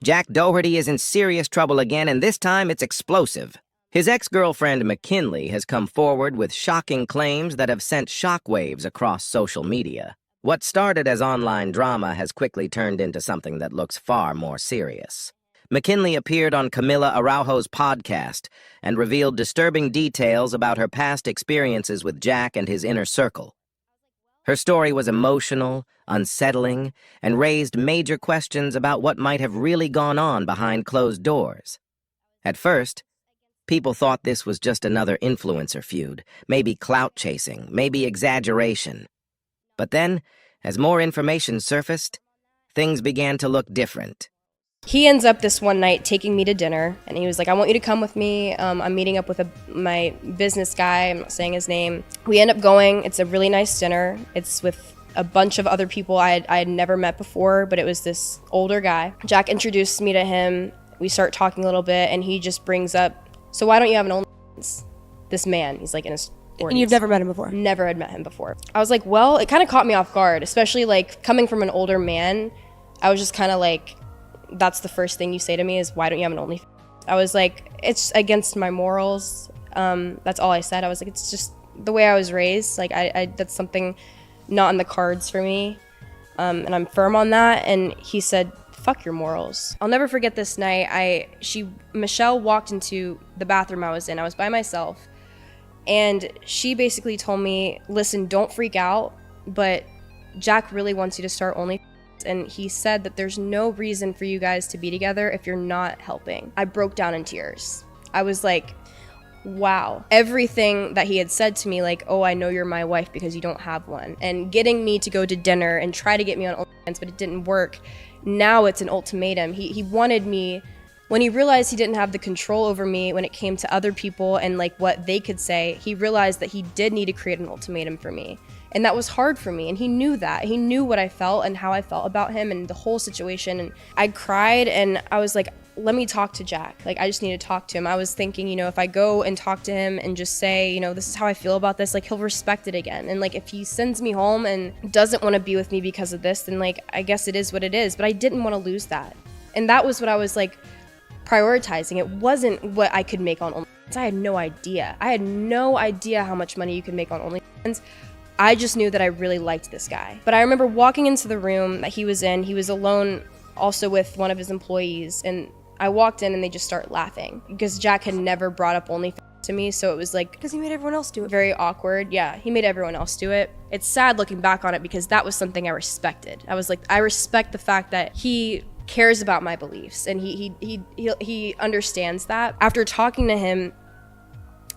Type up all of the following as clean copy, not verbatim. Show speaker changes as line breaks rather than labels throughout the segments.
Jack Doherty is in serious trouble again, and this time it's explosive. His ex-girlfriend McKinley has come forward with shocking claims that have sent shockwaves across social media. What started as online drama has quickly turned into something that looks far more serious. McKinley appeared on Camila Araujo's podcast and revealed disturbing details about her past experiences with Jack and his inner circle. Her story was emotional, unsettling, and raised major questions about what might have really gone on behind closed doors. At first, people thought this was just another influencer feud, maybe clout chasing, maybe exaggeration. But then, as more information surfaced, things began to look different.
He ends up this one night taking me to dinner, and he was like, I want you to come with me. I'm meeting up with my business guy. I'm not saying his name. We end up going. It's a really nice dinner. It's with a bunch of other people I had never met before, but it was this older guy. Jack introduced me to him. We start talking a little bit, and he just brings up, so why don't you have an OnlyFans? This man, he's like in his 40s.
And you've never met him before?
Never had met him before. I was like, well, it kind of caught me off guard, especially like coming from an older man. I was just kind of like, that's the first thing you say to me is, why don't you have an OnlyFans? I was like, it's against my morals. That's all I said. I was like, it's just the way I was raised. Like, I that's something not in the cards for me. And I'm firm on that. And he said, fuck your morals. I'll never forget this night. Michelle walked into the bathroom I was in. I was by myself. And she basically told me, listen, don't freak out, but Jack really wants you to start OnlyFans. And he said that there's no reason for you guys to be together if you're not helping. I broke down in tears. I was like, wow. Everything that he had said to me, like, oh, I know you're my wife because you don't have one. And getting me to go to dinner and try to get me on OnlyFans, but it didn't work. Now it's an ultimatum. He wanted me, when he realized he didn't have the control over me when it came to other people and like what they could say, he realized that he did need to create an ultimatum for me. And that was hard for me, and he knew that. He knew what I felt and how I felt about him and the whole situation. And I cried, and I was like, let me talk to Jack. Like, I just need to talk to him. I was thinking, if I go and talk to him and just say, this is how I feel about this, like, he'll respect it again. And like, if he sends me home and doesn't want to be with me because of this, then like, I guess it is what it is. But I didn't want to lose that. And that was what I was like prioritizing. It wasn't what I could make on OnlyFans. I had no idea. I had no idea how much money you could make on OnlyFans. I just knew that I really liked this guy. But I remember walking into the room that he was in. He was alone also with one of his employees. And I walked in and they just start laughing because Jack had never brought up OnlyFans to me. So it was like,
because he made everyone else do it.
Very awkward. Yeah, he made everyone else do it. It's sad looking back on it because that was something I respected. I was like, I respect the fact that he cares about my beliefs and he understands that. After talking to him,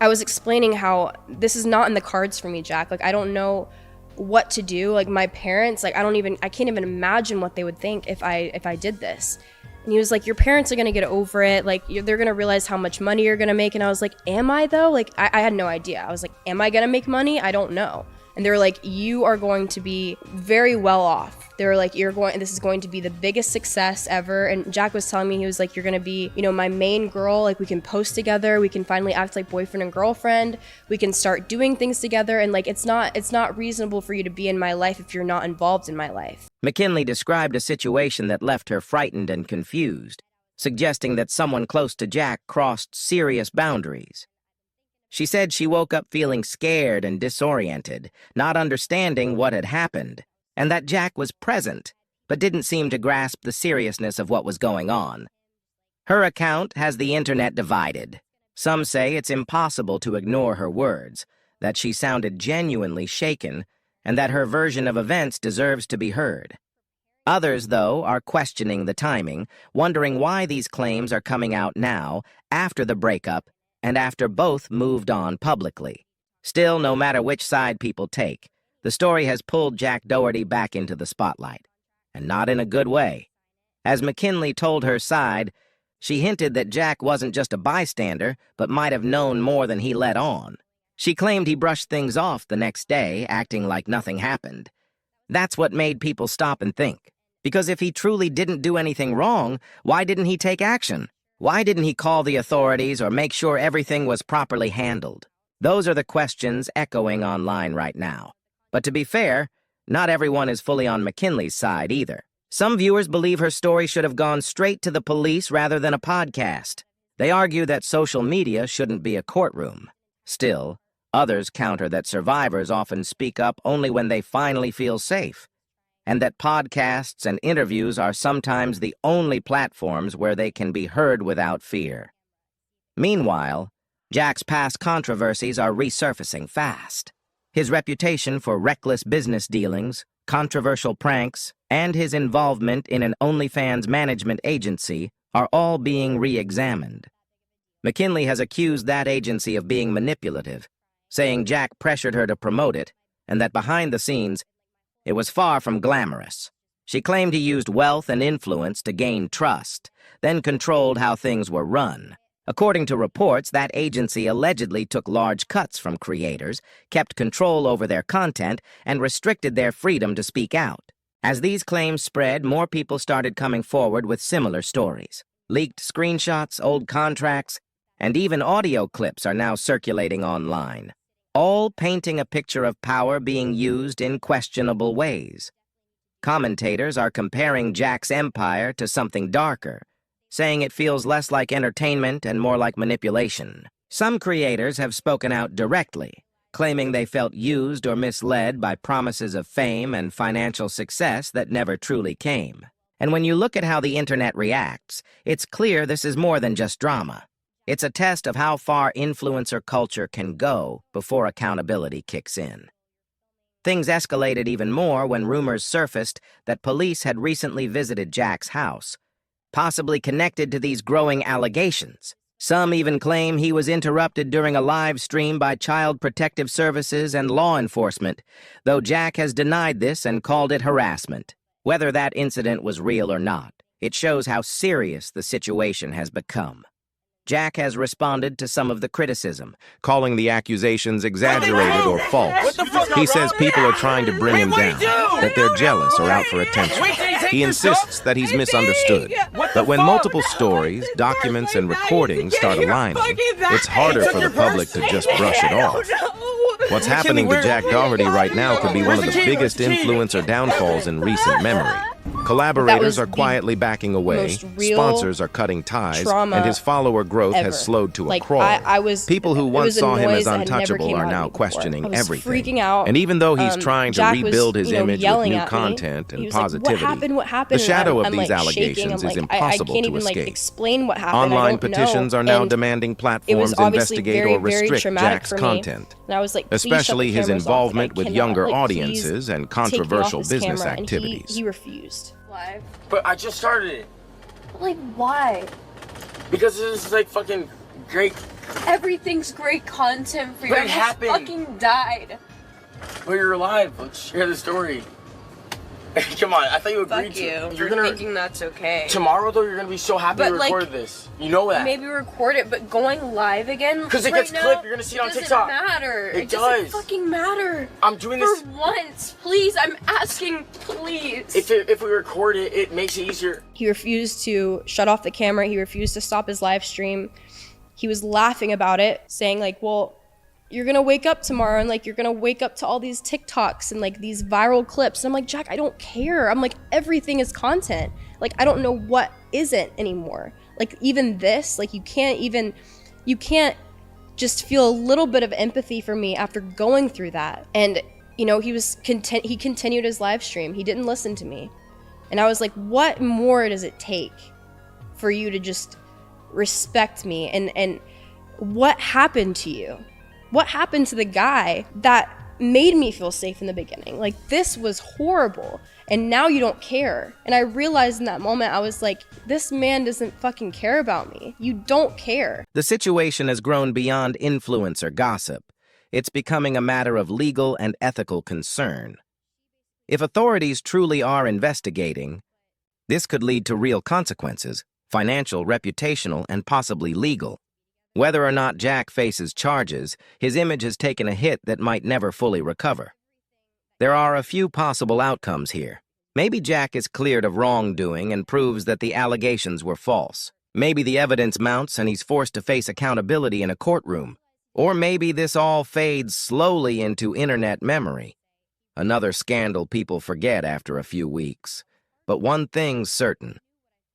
I was explaining how this is not in the cards for me, Jack. Like, I don't know what to do. Like, my parents, like, I can't even imagine what they would think if I did this. And he was like, your parents are gonna get over it. Like, they're gonna realize how much money you're gonna make. And I was like, am I though? Like, I had no idea. I was like, am I gonna make money? I don't know. And they were like, you are going to be very well off. They were like, this is going to be the biggest success ever. And Jack was telling me, he was like, you're gonna be, my main girl. Like, we can post together. We can finally act like boyfriend and girlfriend. We can start doing things together. And like, it's not reasonable for you to be in my life if you're not involved in my life.
McKinley described a situation that left her frightened and confused, suggesting that someone close to Jack crossed serious boundaries. She said she woke up feeling scared and disoriented, not understanding what had happened, and that Jack was present, but didn't seem to grasp the seriousness of what was going on. Her account has the internet divided. Some say it's impossible to ignore her words, that she sounded genuinely shaken, and that her version of events deserves to be heard. Others, though, are questioning the timing, wondering why these claims are coming out now, after the breakup, and after both moved on publicly. Still, no matter which side people take, the story has pulled Jack Doherty back into the spotlight, and not in a good way. As McKinley told her side, she hinted that Jack wasn't just a bystander, but might have known more than he let on. She claimed he brushed things off the next day, acting like nothing happened. That's what made people stop and think. Because if he truly didn't do anything wrong, why didn't he take action? Why didn't he call the authorities or make sure everything was properly handled? Those are the questions echoing online right now. But to be fair, not everyone is fully on McKinley's side either. Some viewers believe her story should have gone straight to the police rather than a podcast. They argue that social media shouldn't be a courtroom. Still, others counter that survivors often speak up only when they finally feel safe, and that podcasts and interviews are sometimes the only platforms where they can be heard without fear. Meanwhile, Jack's past controversies are resurfacing fast. His reputation for reckless business dealings, controversial pranks, and his involvement in an OnlyFans management agency are all being re-examined. McKinley has accused that agency of being manipulative, saying Jack pressured her to promote it, and that behind the scenes, it was far from glamorous. She claimed he used wealth and influence to gain trust, then controlled how things were run. According to reports, that agency allegedly took large cuts from creators, kept control over their content, and restricted their freedom to speak out. As these claims spread, more people started coming forward with similar stories. Leaked screenshots, old contracts, and even audio clips are now circulating online, all painting a picture of power being used in questionable ways. Commentators are comparing Jack's empire to something darker, saying it feels less like entertainment and more like manipulation. Some creators have spoken out directly, claiming they felt used or misled by promises of fame and financial success that never truly came. And when you look at how the internet reacts, it's clear this is more than just drama. It's a test of how far influencer culture can go before accountability kicks in. Things escalated even more when rumors surfaced that police had recently visited Jack's house, possibly connected to these growing allegations. Some even claim he was interrupted during a live stream by Child Protective Services and law enforcement, though Jack has denied this and called it harassment. Whether that incident was real or not, it shows how serious the situation has become. Jack has responded to some of the criticism, calling the accusations exaggerated or false. He says people are trying to bring him down, that they're jealous or out for attention. He insists that he's misunderstood. But when multiple stories, documents, and recordings start aligning, it's harder for the public to just brush it off. What's happening to Jack Doherty right now could be one of the biggest influencer downfalls in recent memory. Collaborators are quietly backing away, sponsors are cutting ties, and his follower growth has slowed to a crawl. People who once saw him as untouchable are now questioning everything.
Freaking out.
And even though he's trying to rebuild his image with new content and positivity,
what happened?
the shadow of
I'm
these
like
allegations is
shaking.
impossible
I can't
to
even
escape.
Explain what happened.
Online petitions are now demanding platforms investigate or restrict Jack's
for me.
content,
And I was like,
especially his involvement with younger audiences
audiences
and controversial business activities.
He refused.
Live.
But I just started it.
Like, why?
Because this is like fucking great.
Everything's great content for you.
But it
I just
happened.
fucking died.
But you're alive. Let's share the story. Come on, I thought you agreed
Fuck
to.
you.
You're
For
gonna
thinking that's okay.
tomorrow though. You're gonna be so happy
But,
you
like,
recorded this. You know that.
Maybe record it, but going live again?
'Cause it
right
gets
now,
clipped, you're gonna see it on TikTok.
Doesn't matter.
It
doesn't
does.
fucking matter.
I'm doing
For
this.
once, please. I'm asking, please.
If we record it, it makes it easier.
He refused to shut off the camera. He refused to stop his live stream. He was laughing about it, saying like, well, you're gonna wake up tomorrow and like you're gonna wake up to all these TikToks and like these viral clips. And I'm like, Jack, I don't care. I'm like, everything is content. Like, I don't know what isn't anymore. Like, even this, like, you can't just feel a little bit of empathy for me after going through that. And, you know, he continued his live stream. He didn't listen to me. And I was like, what more does it take for you to just respect me? And what happened to you? What happened to the guy that made me feel safe in the beginning? Like, this was horrible, and now you don't care. And I realized in that moment, I was like, this man doesn't fucking care about me. You don't care.
The situation has grown beyond influencer gossip. It's becoming a matter of legal and ethical concern. If authorities truly are investigating, this could lead to real consequences, financial, reputational, and possibly legal. Whether or not Jack faces charges, his image has taken a hit that might never fully recover. There are a few possible outcomes here. Maybe Jack is cleared of wrongdoing and proves that the allegations were false. Maybe the evidence mounts and he's forced to face accountability in a courtroom. Or maybe this all fades slowly into internet memory. Another scandal people forget after a few weeks. but one thing's certain.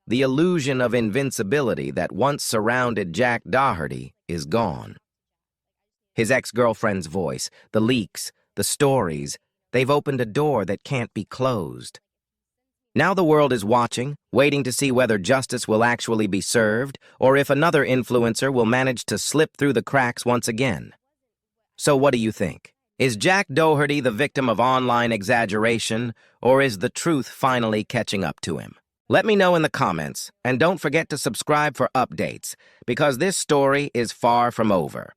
The illusion of invincibility that once surrounded Jack Doherty is gone. His ex-girlfriend's voice, the leaks, the stories, they've opened a door that can't be closed. Now the world is watching, waiting to see whether justice will actually be served, or if another influencer will manage to slip through the cracks once again. So what do you think? Is Jack Doherty the victim of online exaggeration, or is the truth finally catching up to him? Let me know in the comments, and don't forget to subscribe for updates, because this story is far from over.